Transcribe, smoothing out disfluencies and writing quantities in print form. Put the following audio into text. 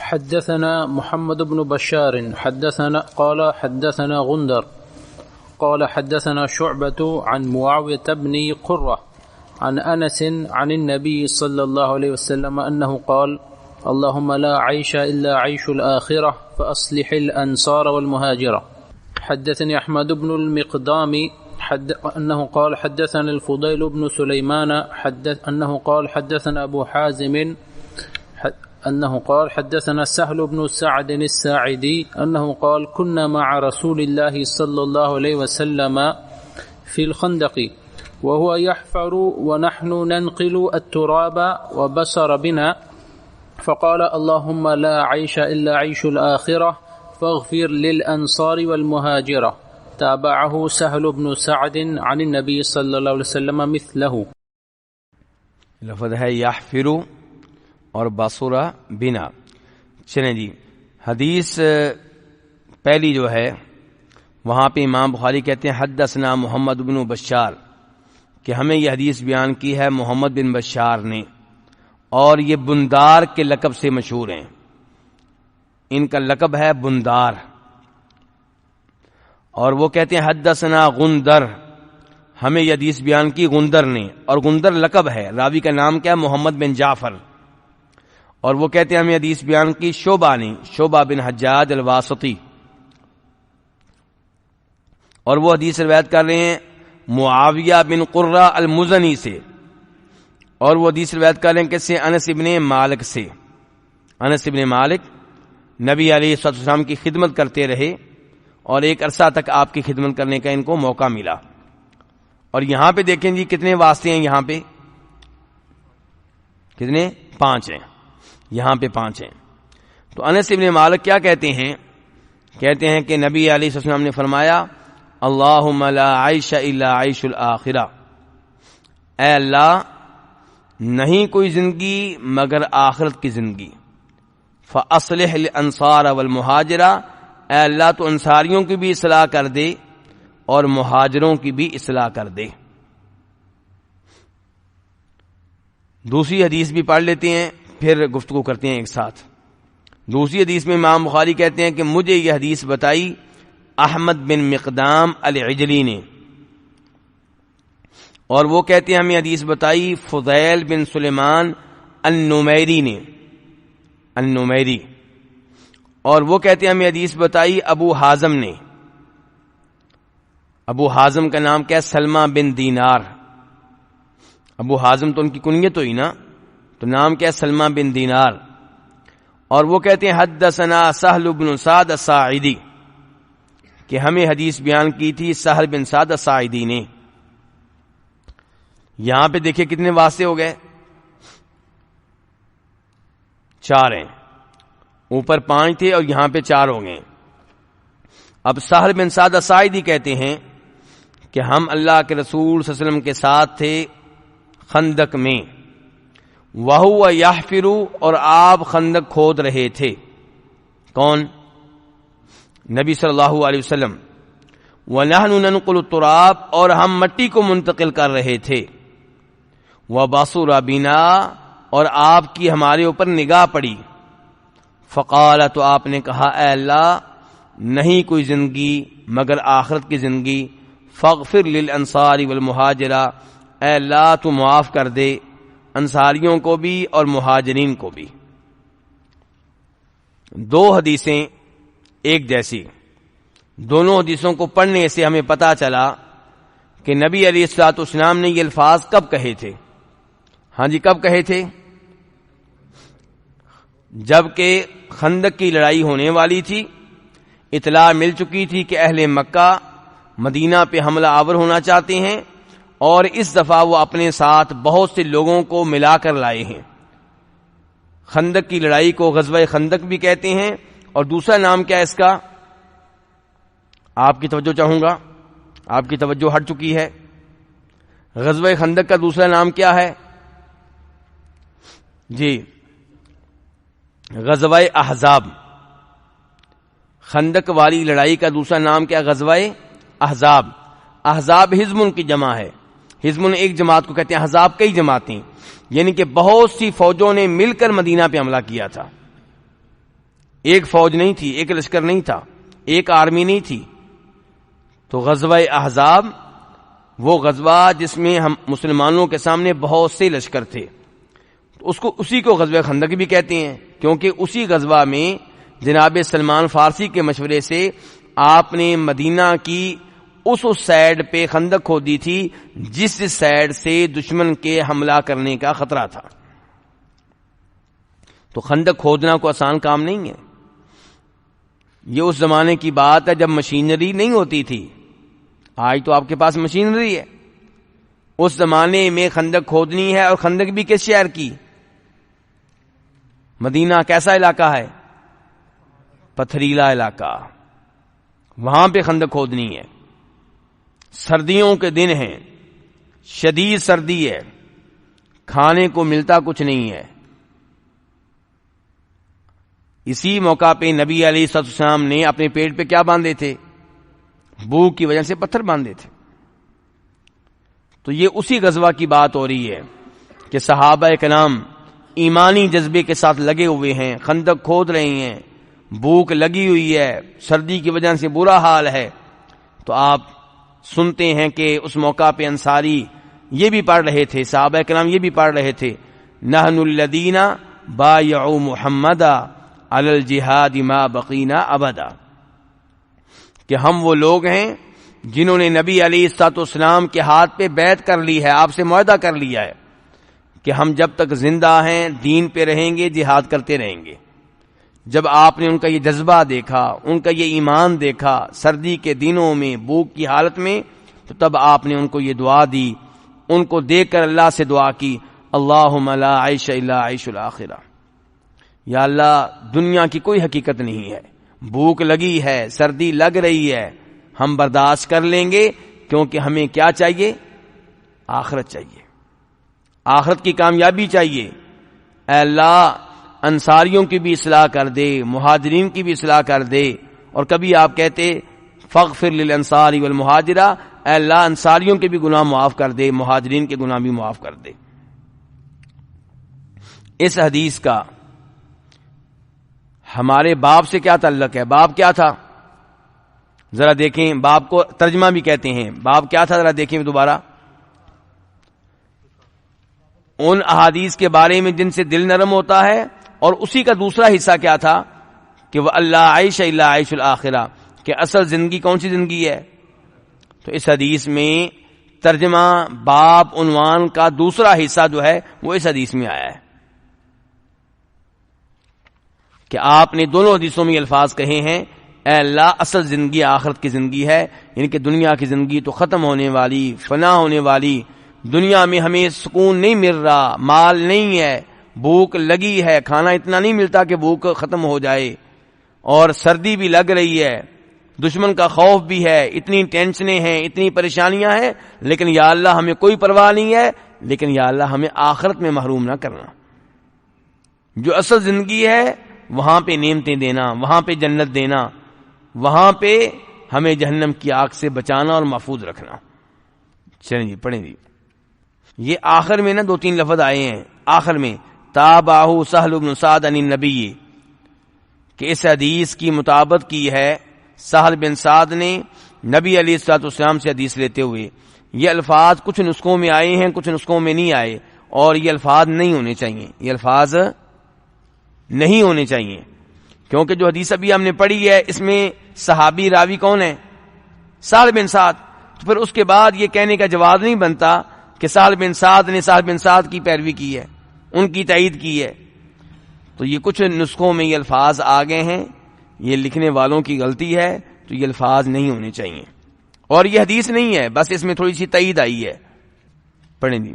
حدثنا محمد بن بشار حدثنا غندر قال حدثنا شعبة عن معاوية بن قرة عن أنس عن النبي صلى الله عليه وسلم أنه قال اللهم لا عيش إلا عيش الآخرة فأصلح الأنصار والمهاجرة. حدثني أحمد بن المقدام أنه قال حدثنا الفضيل بن سليمان أنه قال حدثنا أبو حازم أنه قال حدثنا سهل بن سعد الساعدي أنه قال كنا مع رسول الله صلى الله عليه وسلم في الخندق وهو يحفر ونحن ننقل التراب وبصر بنا فقال اللهم لا عيش إلا عيش الآخرة فاغفر للأنصار والمهاجرة. تابعه سهل بن سعد عن النبي صلی اللہ علیہ وسلم مثله. لفظ ہے یحفر اور بصر بنا. چلیں جی، حدیث پہلی جو ہے وہاں پہ امام بخاری کہتے ہیں حدثنا محمد بن بشار، کہ ہمیں یہ حدیث بیان کی ہے محمد بن بشار نے، اور یہ بندار کے لقب سے مشہور ہیں. ان کا لقب ہے بندار. اور وہ کہتے ہیں حدثنا غندر، ہمیں یہ حدیث بیان کی غندر نے، اور غندر لقب ہے، راوی کا نام کیا ہے محمد بن جعفر. اور وہ کہتے ہیں ہمیں حدیث بیان کی شعبہ نے، شعبہ بن حجاج الواسطی، اور وہ حدیث روایت کر رہے ہیں معاویہ بن قرہ المزنی سے، اور وہ حدیث روایت کر رہے ہیں کس سے؟ انس ابن مالک سے. انس ابن مالک نبی علیہ الصلوۃ والسلام کی خدمت کرتے رہے، اور ایک عرصہ تک آپ کی خدمت کرنے کا ان کو موقع ملا. اور یہاں پہ دیکھیں جی کتنے واسطے ہیں، یہاں پہ کتنے؟ 5 ہیں. یہاں پہ 5 ہیں. تو انس ابن مالک کیا کہتے ہیں؟ کہتے ہیں کہ نبی علیہ الصلوۃ والسلام نے فرمایا اللہم لا عیش الا عیش الآخرہ، اے اللہ نہیں کوئی زندگی مگر آخرت کی زندگی. فاصلح الانصار والمہاجرہ، اے اللہ تو انصاریوں کی بھی اصلاح کر دے اور مہاجروں کی بھی اصلاح کر دے. دوسری حدیث بھی پڑھ لیتے ہیں پھر گفتگو کرتے ہیں ایک ساتھ. دوسری حدیث میں امام بخاری کہتے ہیں کہ مجھے یہ حدیث بتائی احمد بن مقدام العجلی نے، اور وہ کہتے ہیں ہمیں حدیث بتائی فضیل بن سلیمان النمیری نے، النمیری. اور وہ کہتے ہیں ہمیں حدیث بتائی ابو حازم نے. ابو حازم کا نام کیا ہے؟ سلمہ بن دینار. ابو حازم تو ان کی کنیت ہوئی نا، تو نام کیا ہے؟ سلمہ بن دینار. اور وہ کہتے ہیں حدثنا سہل بن سعد الساعدی، کہ ہمیں حدیث بیان کی تھی سہل بن سعد الساعدی نے. یہاں پہ دیکھیں کتنے واسطے ہو گئے؟ 4 ہیں. اوپر 5 تھے اور یہاں پہ 4 ہو گئے. اب سہل بن سعد الساعدی کہتے ہیں کہ ہم اللہ کے رسول صلی اللہ علیہ وسلم کے ساتھ تھے خندق میں، وَهُوَ يَحْفِرُ، اور آپ خندق کھود رہے تھے. کون؟ نبی صلی اللہ علیہ وسلم. وَنَحْنُ نَنْقُلُ التُّرَابَ، اور ہم مٹی کو منتقل کر رہے تھے. وَبَصُرَ بِنَا، اور آپ کی ہمارے اوپر نگاہ پڑی. فقال، تو آپ نے کہا اے اللہ نہیں کوئی زندگی مگر آخرت کی زندگی. فاغفر للانصار والمہاجرہ، اے اللہ تو معاف کر دے انصاریوں کو بھی اور مہاجرین کو بھی. 2 حدیثیں ایک جیسی. دونوں حدیثوں کو پڑھنے سے ہمیں پتہ چلا کہ نبی علیہ الصلوۃ والسلام نے یہ الفاظ کب کہے تھے. ہاں جی، کب کہے تھے؟ جبکہ خندق کی لڑائی ہونے والی تھی، اطلاع مل چکی تھی کہ اہل مکہ مدینہ پہ حملہ آور ہونا چاہتے ہیں، اور اس دفعہ وہ اپنے ساتھ بہت سے لوگوں کو ملا کر لائے ہیں. خندق کی لڑائی کو غزوہ خندق بھی کہتے ہیں، اور دوسرا نام کیا ہے اس کا؟ آپ کی توجہ چاہوں گا، آپ کی توجہ ہٹ چکی ہے. غزوہ خندق کا دوسرا نام کیا ہے؟ جی، غزوہ احزاب. خندق والی لڑائی کا دوسرا نام کیا؟ غزوہ احزاب. احزاب حزب کی جمع ہے. حزب ایک جماعت کو کہتے ہیں، احزاب کئی جماعتیں، یعنی کہ بہت سی فوجوں نے مل کر مدینہ پہ حملہ کیا تھا. ایک فوج نہیں تھی، ایک لشکر نہیں تھا، ایک آرمی نہیں تھی. تو غزوہ احزاب وہ غزوہ جس میں ہم مسلمانوں کے سامنے بہت سے لشکر تھے، اسی کو غزوہ خندق بھی کہتے ہیں، کیونکہ اسی غزوہ میں جناب سلمان فارسی کے مشورے سے آپ نے مدینہ کی اس سائیڈ پہ خندق کھودی تھی جس سائیڈ سے دشمن کے حملہ کرنے کا خطرہ تھا. تو خندق کھودنا کوئی آسان کام نہیں ہے. یہ اس زمانے کی بات ہے جب مشینری نہیں ہوتی تھی. آج تو آپ کے پاس مشینری ہے. اس زمانے میں خندق کھودنی ہے، اور خندق بھی کس شہر کی؟ مدینہ کیسا علاقہ ہے؟ پتھریلا علاقہ. وہاں پہ خندق کھودنی ہے. سردیوں کے دن ہیں، شدید سردی ہے، کھانے کو ملتا کچھ نہیں ہے. اسی موقع پہ نبی علیہ السلام نے اپنے پیٹ پہ کیا باندھے تھے؟ بھوک کی وجہ سے پتھر باندھے تھے. تو یہ اسی غزوہ کی بات ہو رہی ہے کہ صحابہ کرام ایمانی جذبے کے ساتھ لگے ہوئے ہیں، خندق کھود رہے ہیں، بھوک لگی ہوئی ہے، سردی کی وجہ سے برا حال ہے. تو آپ سنتے ہیں کہ اس موقع پہ انصاری یہ بھی پڑھ رہے تھے، صحابہ کرام یہ بھی پڑھ رہے تھے، نحن الذین بایعوا محمدا علی الجہاد ما بقینا ابدا، کہ ہم وہ لوگ ہیں جنہوں نے نبی علیہ الصلوۃ والسلام کے ہاتھ پہ بیعت کر لی ہے، آپ سے معاہدہ کر لیا ہے کہ ہم جب تک زندہ ہیں دین پہ رہیں گے، جہاد کرتے رہیں گے. جب آپ نے ان کا یہ جذبہ دیکھا، ان کا یہ ایمان دیکھا سردی کے دنوں میں بھوک کی حالت میں، تو تب آپ نے ان کو یہ دعا دی. ان کو دیکھ کر اللہ سے دعا کی، اللہم لا عیش الا عیش الآخرہ، یا اللہ دنیا کی کوئی حقیقت نہیں ہے، بھوک لگی ہے، سردی لگ رہی ہے، ہم برداشت کر لیں گے، کیونکہ ہمیں کیا چاہیے؟ آخرت چاہیے، آخرت کی کامیابی چاہیے. اے اللہ انصاریوں کی بھی اصلاح کر دے، مہاجرین کی بھی اصلاح کر دے. اور کبھی آپ کہتے فاغفر للانصار والمہاجرہ، اے اللہ انصاریوں کے بھی گناہ معاف کر دے، مہاجرین کے گناہ بھی معاف کر دے. اس حدیث کا ہمارے باب سے کیا تعلق ہے؟ باب کیا تھا ذرا دیکھیں. باب کو ترجمہ بھی کہتے ہیں. باب کیا تھا ذرا دیکھیں دوبارہ. ان احادیث کے بارے میں جن سے دل نرم ہوتا ہے. اور اسی کا دوسرا حصہ کیا تھا کہ وہ اللہ عیش الا عیش الآخرہ، کہ اصل زندگی کون سی زندگی ہے. تو اس حدیث میں ترجمہ باب عنوان کا دوسرا حصہ جو ہے وہ اس حدیث میں آیا ہے کہ آپ نے دونوں حدیثوں میں الفاظ کہے ہیں، اے اللہ اصل زندگی آخرت کی زندگی ہے، یعنی کہ دنیا کی زندگی تو ختم ہونے والی، فنا ہونے والی. دنیا میں ہمیں سکون نہیں مل رہا، مال نہیں ہے، بھوک لگی ہے، کھانا اتنا نہیں ملتا کہ بھوک ختم ہو جائے، اور سردی بھی لگ رہی ہے، دشمن کا خوف بھی ہے، اتنی ٹینشنیں ہیں، اتنی پریشانیاں ہیں، لیکن یا اللہ ہمیں کوئی پرواہ نہیں ہے. لیکن یا اللہ ہمیں آخرت میں محروم نہ کرنا. جو اصل زندگی ہے وہاں پہ نعمتیں دینا، وہاں پہ جنت دینا، وہاں پہ ہمیں جہنم کی آگ سے بچانا اور محفوظ رکھنا. چلیں جی پڑھیں جی. یہ آخر میں نا 2-3 لفظ آئے ہیں آخر میں، تابعہ سہل بن سعد عن النبی، کہ اس حدیث کی مطابقت کی ہے سہل بن سعد نے نبی علیہ الصلوۃ والسلام سے حدیث لیتے ہوئے. یہ الفاظ کچھ نسخوں میں آئے ہیں، کچھ نسخوں میں نہیں آئے، اور یہ الفاظ نہیں ہونے چاہیے، یہ الفاظ نہیں ہونے چاہیے، کیونکہ جو حدیث ابھی ہم نے پڑھی ہے اس میں صحابی راوی کون ہے؟ سہل بن سعد. تو پھر اس کے بعد یہ کہنے کا جواز نہیں بنتا کہ سہل بن سعد نے سہل بن سعد کی پیروی کی ہے، ان کی تائید کی ہے. تو یہ کچھ نسخوں میں یہ الفاظ آ گئے ہیں، یہ لکھنے والوں کی غلطی ہے، تو یہ الفاظ نہیں ہونے چاہیے. اور یہ حدیث نہیں ہے، بس اس میں تھوڑی سی تائید آئی ہے. پڑھیں جی.